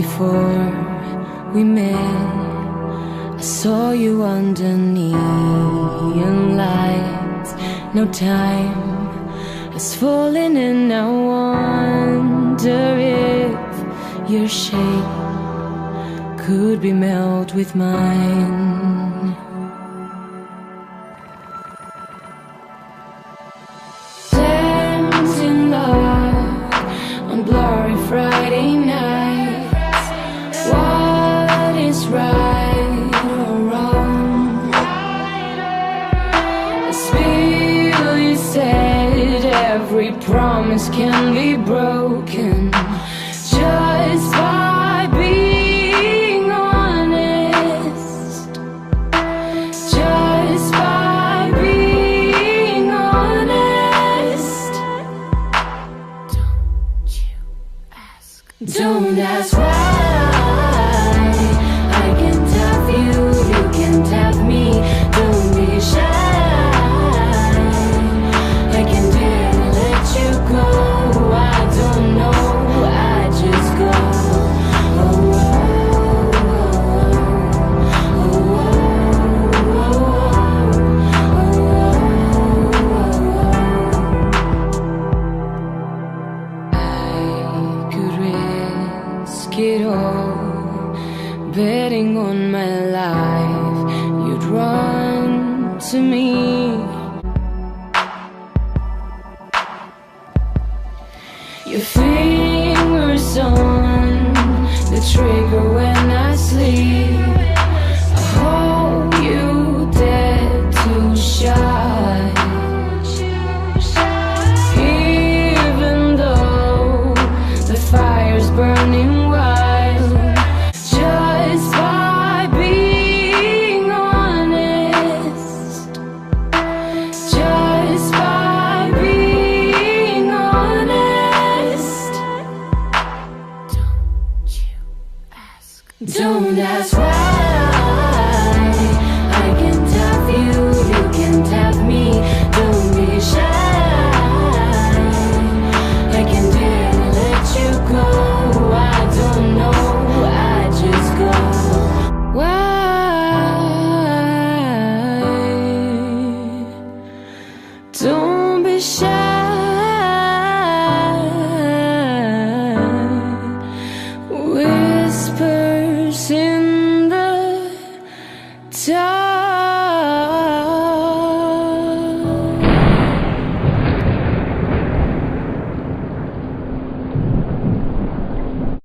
before we met, I saw you under neon lights. No time has fallen and I wonder if your shape could be melt with mine. Dancing love on blurry Friday nights. What is right or wrong? As Billy said, every promise can be broken just by being honest. Just by being honest. Don't ask why. I can't have you, you can't have me. Don't be shy. I can dare let you go. I don't know, I just go. Oh, oh, oh, oh, oh, oh. I could risk it all, betting on my life you'd run to me. Your fingers on the trigger when I sleep.